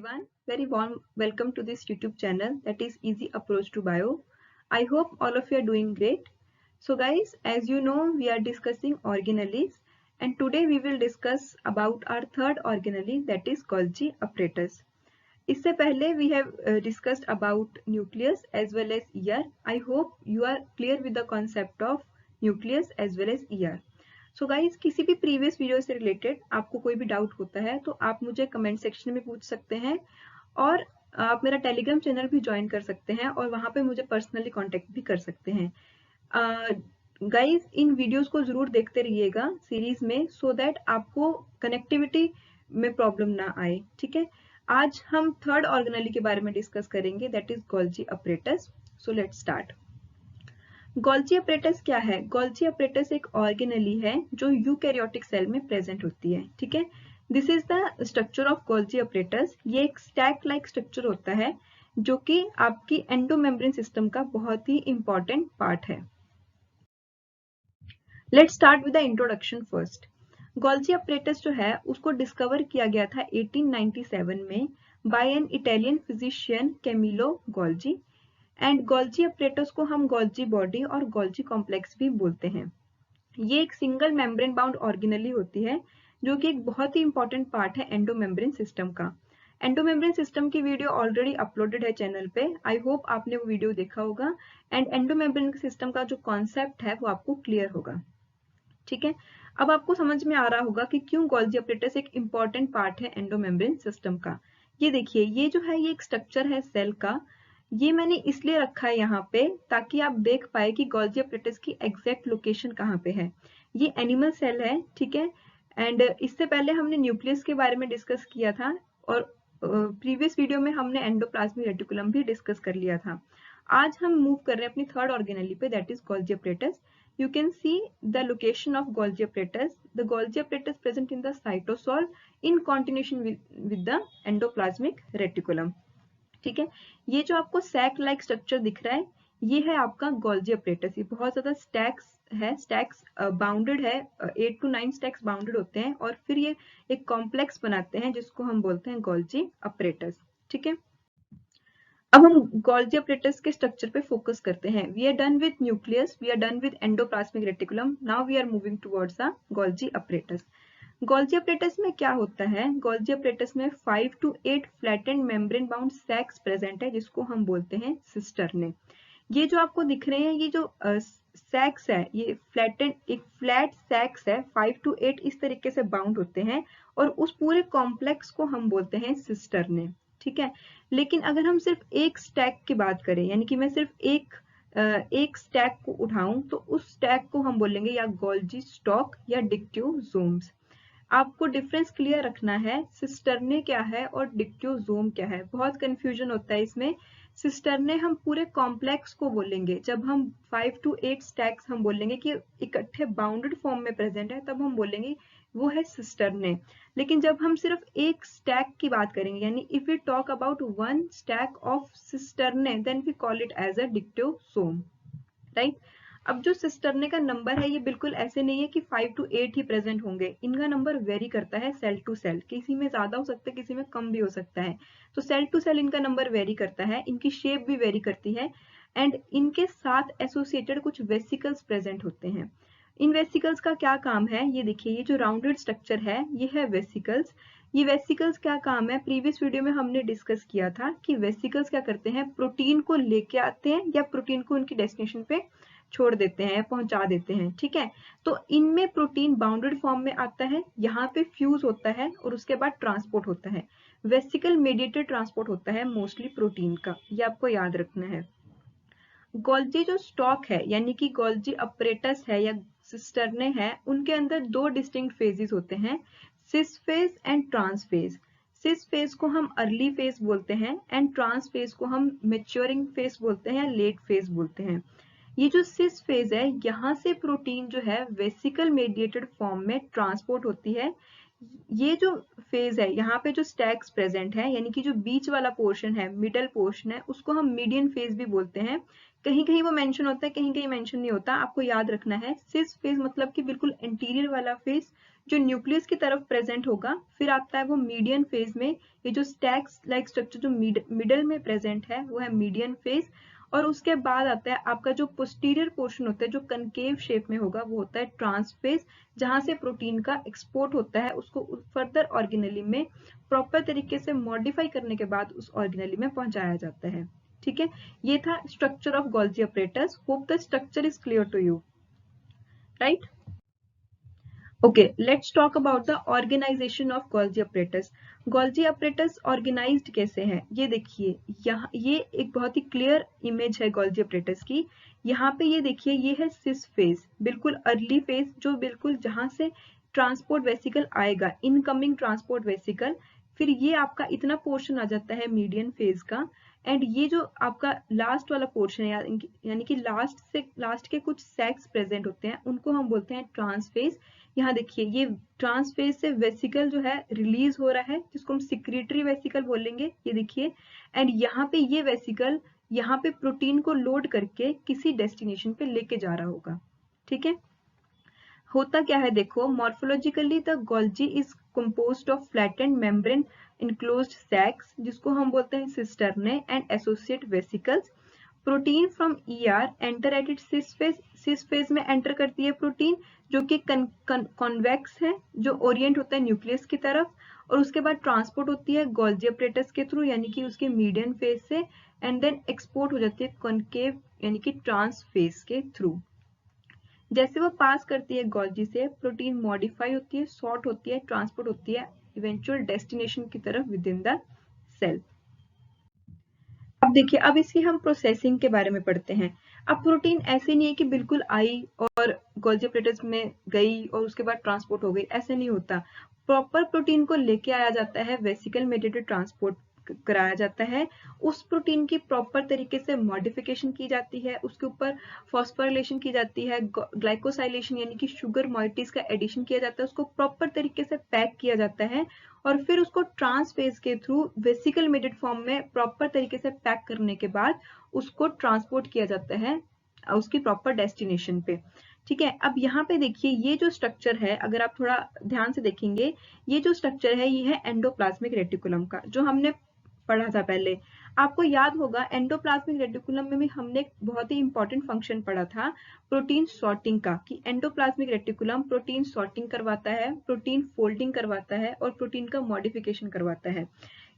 everyone, very warm welcome to this YouTube channel that is Easy Approach to Bio. I hope all of you are doing great. So guys, as you know, we are discussing organelles and today we will discuss about our third organelle that is Golgi apparatus. इससे पहले we have discussed about nucleus as well as ER. I hope you are clear with the concept of nucleus as well as ER. So guys किसी भी previous video से related आपको कोई भी doubt होता है तो आप मुझे कमेंट सेक्शन में पूछ सकते हैं और आप मेरा टेलीग्राम चैनल भी ज्वाइन कर सकते हैं और वहां पे मुझे पर्सनली कांटेक्ट भी कर सकते हैं. गाइज इन वीडियोस को जरूर देखते रहिएगा सीरीज में सो दैट आपको कनेक्टिविटी में प्रॉब्लम ना आए. ठीक है, आज हम थर्ड ऑर्गेनेली के बारे में डिस्कस करेंगे that is Golgi apparatus. So let's start. Golgi apparatus क्या है? गोल्जी apparatus एक ऑर्गेनेली है जो यूकैरियोटिक सेल में प्रेजेंट होती है. ठीक है, this is the structure of Golgi apparatus. ये एक स्टैक लाइक स्ट्रक्चर होता है जो कि आपकी एंडोमेम्ब्रेन सिस्टम का बहुत ही इंपॉर्टेंट पार्ट है. Let's start with the introduction first. Golgi apparatus जो है उसको डिस्कवर किया गया था 1897 में by an Italian physician Camillo Golgi. And Golgi apparatus को हम गोल्जी बॉडी और गोल्जी कॉम्प्लेक्स भी बोलते हैं. ये एक सिंगल मेम्ब्रेन बाउंड ऑर्गेनेली होती है जो कि एक बहुत ही इंपॉर्टेंट पार्ट है एंडोमेम्ब्रेन सिस्टम का. एंडोमेम्ब्रेन सिस्टम की वीडियो ऑलरेडी अपलोडेड है चैनल पे. आई होप आपने वो वीडियो देखा होगा एंड एंडोमेम्ब्रेन सिस्टम का जो कॉन्सेप्ट है वो आपको क्लियर होगा. ठीक है, अब आपको समझ में आ रहा होगा कि क्यों गोल्जी apparatus एक इंपॉर्टेंट पार्ट है एंडोमेम्ब्रेन सिस्टम का. ये देखिए, ये जो है ये एक स्ट्रक्चर है सेल का. ये मैंने इसलिए रखा है यहाँ पे ताकि आप देख पाए कि गोल्जी apparatus की एग्जैक्ट लोकेशन कहाँ पे है. ये एनिमल सेल है. ठीक है, एंड इससे पहले हमने न्यूक्लियस के बारे में डिस्कस किया था और प्रीवियस वीडियो में हमने एंडोप्लाज्मिक रेटिकुलम भी डिस्कस कर लिया था. आज हम मूव कर रहे हैं अपनी थर्ड ऑर्गेनेली पे that is Golgi apparatus. You can see the location of Golgi apparatus. The Golgi apparatus present in the cytosol in continuation with the endoplasmic reticulum. ठीक है, ये जो आपको सैक लाइक स्ट्रक्चर दिख रहा है ये है आपका गोल्जी apparatus. ये बहुत ज्यादा स्टैक्स है, स्टैक्स बाउंडेड है, 8 to 9 स्टैक्स बाउंडेड होते हैं और फिर ये एक कॉम्प्लेक्स बनाते हैं जिसको हम बोलते हैं गोल्जी apparatus. ठीक है, अब हम गोल्जी apparatus के स्ट्रक्चर पे फोकस करते हैं. We are done with nucleus, we are done with endoplasmic reticulum. Now we are moving towards the Golgi apparatus. Golgi apparatus में क्या होता है? गोल्जी apparatus में 5 to 8 flattened membrane bound sacs present है जिसको हम बोलते हैं सिस्टर्ने. ये जो आपको दिख रहे हैं ये जो सैक्स है ये फ्लैटेंड एक फ्लैट सैक्स है. 5 to 8 इस तरीके से बाउंड होते हैं और उस पूरे कॉम्प्लेक्स को हम बोलते हैं सिस्टर्ने. ठीक है, लेकिन अगर हम सिर्फ एक स्टैक की बात करें यानी कि मैं सिर्फ एक स्टैक को उठाऊं तो उस स्टैक को हम बोलेंगे या गोल्जी स्टॉक या डिक्ट्योजोम्स. आपको डिफरेंस क्लियर रखना है. सिस्टर्ने क्या है और डिक्ट्योजोम क्या है, बहुत कंफ्यूजन होता है इसमें. सिस्टर्ने हम पूरे कॉम्प्लेक्स को बोलेंगे. जब हम 5 to 8 स्टैक्स हम बोलेंगे कि इकट्ठे बाउंडेड फॉर्म में प्रेजेंट है तब हम बोलेंगे वो है सिस्टर्ने. लेकिन जब हम सिर्फ एक स्टैक की बात करेंगे यानी if we talk about one stack of cisternae then we call it as a dictyosome. Right, अब जो सिस्टर्ने का नंबर है ये बिल्कुल ऐसे नहीं है कि 5 to 8 ही प्रेजेंट होंगे. इनका नंबर वेरी करता है सेल टू सेल. किसी में ज्यादा हो सकता है, किसी में कम भी हो सकता है. तो सेल टू सेल इनका नंबर वेरी करता है, इनकी शेप भी वेरी करती है एंड इनके साथ एसोसिएटेड कुछ वेसिकल्स प्रेजेंट होते हैं. इन वेसिकल्स का क्या काम है? ये देखिए, ये जो राउंडेड स्ट्रक्चर है ये है वेसिकल्स. ये वेसिकल्स क्या काम है? प्रीवियस वीडियो में हमने डिस्कस किया था कि वेसिकल्स क्या करते हैं, प्रोटीन को लेके आते हैं या प्रोटीन को उनकी डेस्टिनेशन पे छोड़ देते हैं या पहुंचा देते हैं. ठीक है, तो इनमें प्रोटीन बाउंडेड फॉर्म में आता है, यहाँ पे फ्यूज होता है और उसके बाद ट्रांसपोर्ट होता है. वेसिकल मेडिएटेड ट्रांसपोर्ट होता है मोस्टली प्रोटीन का, ये आपको याद रखना है. गोल्जी जो स्टॉक है यानी कि गोल्जी apparatus है या सिस्टर्ने है, उनके अंदर दो डिस्टिंक्ट फेजेस होते हैं, cis phase and trans phase. Cis phase को हम अर्ली फेज बोलते हैं एंड ट्रांस फेज को हम मेच्योरिंग फेज बोलते हैं या लेट फेज बोलते हैं. ये जो सिस फेज है यहाँ से प्रोटीन जो है वेसिकल मेडिएटेड फॉर्म में ट्रांसपोर्ट होती है ये जो फेज है, यहाँ पे जो स्टैक्स प्रेजेंट है, यानी कि जो बीच वाला पोर्शन है, मिडल पोर्शन है, उसको हम मीडियन फेज भी बोलते हैं। कहीं कहीं वो मेंशन होता है, कहीं कहीं मेंशन नहीं होता, आपको याद रखना है। सिस फेज मतलब कि बिल्कुल इंटीरियर वाला फेज जो न्यूक्लियस की तरफ प्रेजेंट होगा। फिर आता है वो मीडियन फेज में, ये जो स्टैक्स लाइक स्ट्रक्चर जो मिडल में प्रेजेंट है वो है मीडियन फेज। और उसके बाद आता है आपका जो पोस्टीरियर पोर्शन होता है, जो कनकेव शेप में होगा, वो होता है ट्रांसफेज, जहां से प्रोटीन का एक्सपोर्ट होता है, उसको फर्दर ऑर्गेनेली में प्रॉपर तरीके से मॉडिफाई करने के बाद उस ऑर्गेनेली में पहुंचाया जाता है। ठीक है, ये था structure of Golgi apparatus. Hope the structure is clear to you, right? Okay, let's talk about the organisation of Golgi apparatus. Golgi apparatus organised कैसे है, ये देखिए। यहाँ ये एक बहुत ही क्लियर इमेज है गोल्जी apparatus की। यहाँ पे ये देखिए, ये है सिस फेज, बिल्कुल अर्ली फेज, जो बिल्कुल जहां से ट्रांसपोर्ट वेसिकल आएगा, इनकमिंग ट्रांसपोर्ट वेसिकल। फिर ये आपका इतना पोर्शन आ जाता है मीडियन फेज का। एंड ये जो आपका लास्ट वाला पोर्शन है, यानी कि लास्ट के कुछ सैक्स प्रेजेंट होते हैं, उनको हम बोलते हैं ट्रांसफेज। यहाँ देखिए, ये ट्रांसफेज से वेसिकल जो है रिलीज हो रहा है, जिसको हम सिक्रीटरी वेसिकल बोलेंगे, ये देखिए। एंड यहाँ पे ये वेसिकल यहाँ पे प्रोटीन को लोड करके किसी डेस्टिनेशन पे लेके जा रहा होगा। ठीक है, होता क्या है देखो, morphologically the Golgi is composed of flattened membrane enclosed sacs, जिसको हम बोलते हैं cisternae and associate vesicles. Protein from ER enter at it cis phase, cis phase में एंटर करती है प्रोटीन, जो कि कॉन्वेक्स है, जो ओरिएंट होता है न्यूक्लियस की तरफ। और उसके बाद ट्रांसपोर्ट होती है गोल्जी apparatus के थ्रू, यानी कि उसके मीडियन फेज से, एंड देन एक्सपोर्ट हो जाती है कॉनकेव यानी कि ट्रांस फेज के थ्रू। जैसे वो पास करती है गोल्जी से, प्रोटीन मॉडिफाई होती है, सॉर्ट होती है, ट्रांसपोर्ट होती है इवेंचुअल डेस्टिनेशन की तरफ विद इन द सेल। अब देखिए, अब इसकी हम प्रोसेसिंग के बारे में पढ़ते हैं। अब प्रोटीन ऐसे नहीं है कि बिल्कुल आई और गोल्जी apparatus में गई और उसके बाद ट्रांसपोर्ट हो गई, ऐसे नहीं होता। प्रॉपर प्रोटीन को लेके आया जाता है, वेसिकल मेडिएटेड ट्रांसपोर्ट कराया जाता है। उस प्रोटीन की प्रॉपर तरीके से मॉडिफिकेशन की जाती है, उसके ऊपर फॉस्फोराइलेशन की जाती है, ग्लाइकोसाइलेशन यानी कि शुगर मॉइटीज का एडिशन किया जाता है, उसको प्रॉपर तरीके से पैक किया जाता है, और फिर उसको ट्रांसफेज के थ्रू वेसिकल मेडेड फॉर्म में प्रॉपर तरीके से पैक करने के बाद उसको ट्रांसपोर्ट किया जाता है उसकी प्रॉपर डेस्टिनेशन पे। ठीक है, अब यहाँ पे देखिए, ये जो स्ट्रक्चर है, अगर आप थोड़ा ध्यान से देखेंगे, ये जो स्ट्रक्चर है, ये है एंडोप्लाज्मिक रेटिकुलम का, जो हमने पढ़ा था पहले। आपको याद होगा, एंडोप्लाज्मिक रेटिकुलम में भी हमने एक बहुत ही इंपॉर्टेंट फंक्शन पढ़ा था, प्रोटीन सॉर्टिंग का, कि एंडोप्लाज्मिक रेटिकुलम प्रोटीन सॉर्टिंग करवाता है, प्रोटीन फोल्डिंग करवाता है, और प्रोटीन का मॉडिफिकेशन करवाता है।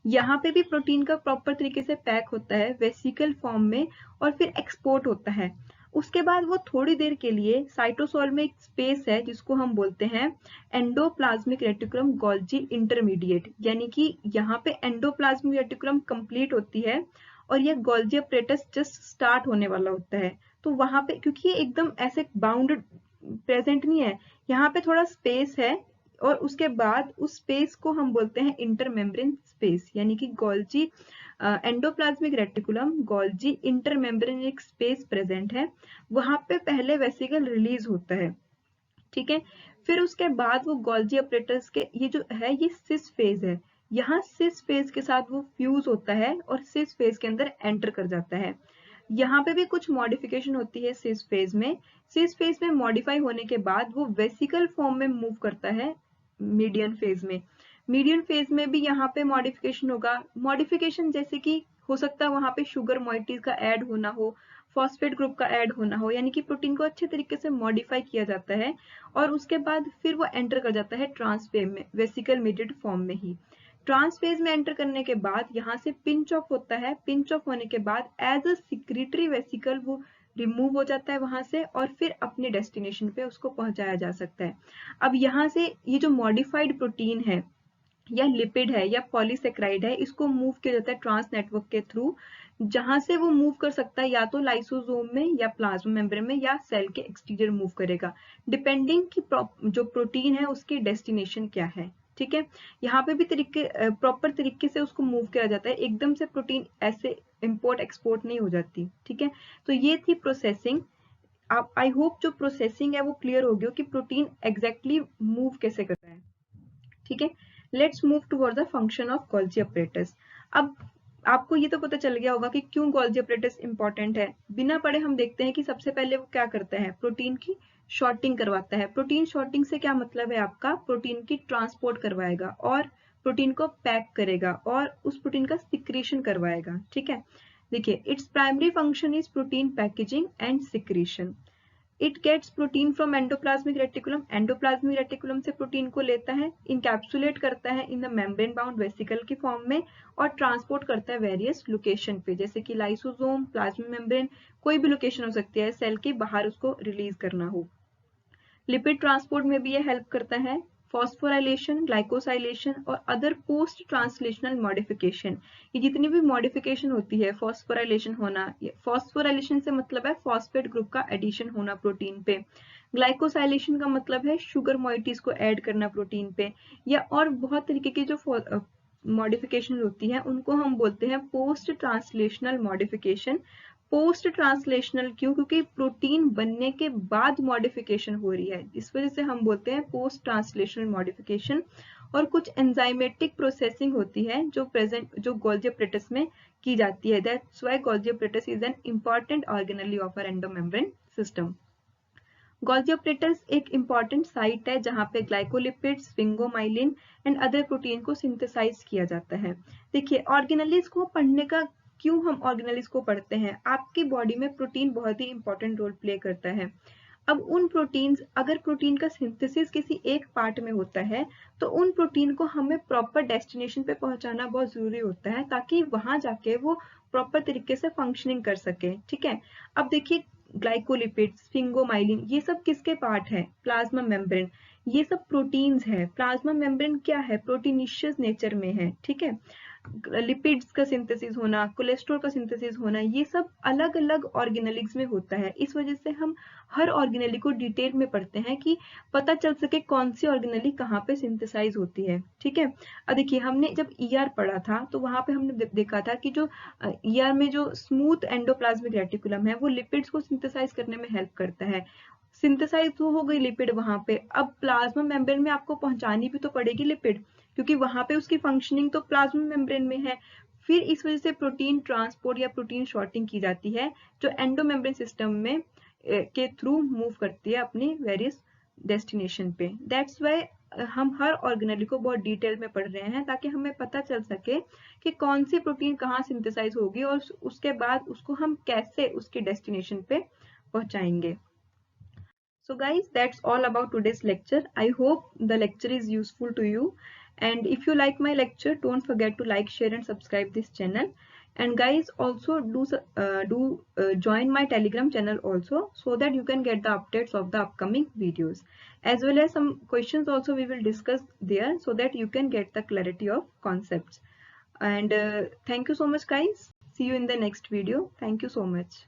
यहाँ पे भी प्रोटीन का प्रॉपर तरीके से पैक होता है वेसिकल फॉर्म में, और फिर एक्सपोर्ट होता है। उसके बाद वो थोड़ी देर के लिए साइटोसोल में एक स्पेस है, जिसको हम बोलते हैं एंडोप्लाज्मिक रेटिकुलम गोल्जी इंटरमीडिएट, यानी कि यहाँ पे एंडोप्लाज्मिक रेटिकुलम कंप्लीट होती है और ये गोल्जी apparatus जस्ट स्टार्ट होने वाला होता है। तो वहां पे, क्योंकि ये एकदम ऐसे बाउंडेड प्रेजेंट नहीं है, यहाँ पे थोड़ा स्पेस है, और उसके बाद उस स्पेस को हम बोलते हैं इंटरमेम्ब्रेन स्पेस, यानी कि Golgi endoplasmic reticulum Golgi intermembranic space present है, वहां पे पहले वेसिकल रिलीज होता है। ठीक है, फिर उसके बाद वो गोल्जी apparatus के ये जो है, ये सिस फेज है, यहाँ सिस फेज के साथ वो फ्यूज होता है और सिस फेज के अंदर एंटर कर जाता है। यहाँ पे भी कुछ मॉडिफिकेशन होती है सिस फेज में। सिस फेज में मॉडिफाई होने के बाद वो वेसिकल फॉर्म में मूव करता है मीडियन फेज में। मीडियन फेज में भी यहाँ पे मॉडिफिकेशन होगा, मॉडिफिकेशन जैसे कि हो सकता है वहां पे शुगर मॉइटीज का ऐड होना हो, फॉस्फेट ग्रुप का ऐड होना हो, यानी कि प्रोटीन को अच्छे तरीके से मॉडिफाई किया जाता है, और उसके बाद फिर वो एंटर कर जाता है ट्रांसफेज में, वेसिकल मेडिएटेड फॉर्म में ही। ट्रांसफेज में एंटर करने के बाद यहाँ से पिंच ऑफ होता है, पिंच ऑफ होने के बाद एज अ सिक्रीटरी वेसिकल वो रिमूव हो जाता है वहां से, और फिर अपने डेस्टिनेशन पे उसको पहुंचाया जा सकता है। अब यहाँ से ये जो मॉडिफाइड प्रोटीन है, या लिपिड है, या पॉलीसेक्राइड है, इसको मूव किया जाता है ट्रांस नेटवर्क के थ्रू, जहां से वो मूव कर सकता है या तो लाइसोसोम में, या प्लाज्मा मेम्ब्रेन में, या सेल के एक्सटीरियर मूव करेगा, डिपेंडिंग कि जो प्रोटीन है उसकी डेस्टिनेशन क्या है। ठीक है, यहाँ पे भी प्रॉपर तरीके से उसको मूव किया जाता है, एकदम से प्रोटीन ऐसे इंपोर्ट एक्सपोर्ट नहीं हो जाती। ठीक है, तो ये थी प्रोसेसिंग। आप, आई होप जो प्रोसेसिंग है वो क्लियर हो गया कि प्रोटीन एग्जैक्टली मूव कैसे करता है। ठीक है, let's move towards the function of Golgi apparatus. अब आपको ये तो पता चल गया होगा कि क्यों गोल्जी अपरेटस इंपॉर्टेंट है। बिना पढ़े हम देखते हैं कि सबसे पहले वो क्या करता है, प्रोटीन की शॉर्टिंग करवाता है। प्रोटीन शॉर्टिंग से क्या मतलब है आपका, प्रोटीन की ट्रांसपोर्ट करवाएगा और प्रोटीन को पैक करेगा और उस प्रोटीन का सिक्रीशन करवाएगा। ठीक है, देखिए it's primary function is protein packaging and secretion. It gets protein from endoplasmic reticulum, endoplasmic reticulum से प्रोटीन को लेता है, इनकैप्सुलेट करता है in the membrane bound vesicle की फॉर्म में और ट्रांसपोर्ट करता है वेरियस लोकेशन पे, जैसे कि लाइसोसोम, प्लाज्मा मेम्ब्रेन, कोई भी लोकेशन हो सकती है सेल के बाहर उसको रिलीज करना हो। लिपिड ट्रांसपोर्ट में भी ये हेल्प करता है। फॉस्फोराइलेशन, ग्लाइकोसाइलेशन और अदर पोस्ट ट्रांसलेशनल मॉडिफिकेशन, ये जितनी भी मॉडिफिकेशन होती है, फॉस्फोराइलेशन होना, फॉस्फोराइलेशन से मतलब है फॉस्फेट ग्रुप का एडिशन होना प्रोटीन पे, ग्लाइकोसाइलेशन का मतलब है शुगर मॉइटीज को ऐड करना प्रोटीन पे, या और बहुत तरीके की जो मॉडिफिकेशन होती है उनको हम बोलते हैं post translational modification. Post translational क्यों, क्योंकि प्रोटीन बनने के बाद मॉडिफिकेशन हो रही है, इस वजह से हम बोलते हैं पोस्ट ट्रांसलेशनल मॉडिफिकेशन। और कुछ एंजाइमेटिक प्रोसेसिंग होती है जो गोल्जी अपरेटस में की जाती है। That's why Golgi apparatus is an important organelle of our endomembrane system. Golgi apparatus एक इंपॉर्टेंट साइट है जहां पे glycolipids, sphingomyelin and other protein को सिंथेसाइज किया जाता है। देखिए ऑर्गेनेलिज को पढ़ने का, क्यों हम ऑर्गेनेलिज को पढ़ते हैं, आपकी बॉडी में प्रोटीन बहुत ही इंपॉर्टेंट रोल प्ले करता है। अब उन प्रोटीन्स, अगर प्रोटीन का सिंथेसिस किसी एक पार्ट में होता है तो उन प्रोटीन को हमें प्रॉपर डेस्टिनेशन पे पहुंचाना बहुत जरूरी होता है ताकि वहां जाके वो प्रॉपर तरीके से फंक्शनिंग कर सके। ठीक है, अब देखिए ग्लाइकोलिपिड, स्फिंगोमाइलिन, ये सब किसके पार्ट है, प्लाज्मा मेम्ब्रेन, ये सब प्रोटीन्स है। प्लाज्मा मेम्ब्रेन क्या है, प्रोटीनिशियस नेचर में है। ठीक है, लिपिड्स का सिंथेसिस होना, कोलेस्ट्रॉल का सिंथेसिस होना, ये सब अलग अलग ऑर्गेनेलिक्स में होता है। इस वजह से हम हर ऑर्गेनेली को डिटेल में पढ़ते हैं कि पता चल सके कौन सी ऑर्गेनेली कहाँ पे सिंथेसाइज होती है। ठीक है, अब देखिए हमने जब ईआर पढ़ा था तो वहां पे हमने देखा था कि जो ईआर में जो स्मूथ एंडोप्लाज्मिक रेटिकुलम है वो लिपिड्स को सिंथेसाइज करने में हेल्प करता है। सिंथेसाइज तो हो गई लिपिड वहां पे, अब प्लाज्मा मेम्ब्रेन में आपको पहुंचानी भी तो पड़ेगी लिपिड, क्योंकि वहां पे उसकी फंक्शनिंग तो प्लाज्मा मेम्ब्रेन में है। फिर इस वजह से प्रोटीन ट्रांसपोर्ट या प्रोटीन शॉर्टिंग की जाती है जो एंडोमेम्ब्रेन सिस्टम में के थ्रू मूव करती है अपनी वेरियस डेस्टिनेशन पे। दैट्स वाई हम हर ऑर्गेनेली को बहुत डिटेल में पढ़ रहे हैं ताकि हमें पता चल सके कि कौन सी प्रोटीन कहाँ सिंथेसाइज होगी और उसके बाद उसको हम कैसे उसके डेस्टिनेशन पे पहुंचाएंगे। So guys, that's all about today's lecture. I hope the lecture is useful to you. And if you like my lecture, don't forget to like, share and subscribe this channel. And guys, also do join my Telegram channel also, so that you can get the updates of the upcoming videos. As well as some questions also we will discuss there, so that you can get the clarity of concepts. And thank you so much guys. See you in the next video. Thank you so much.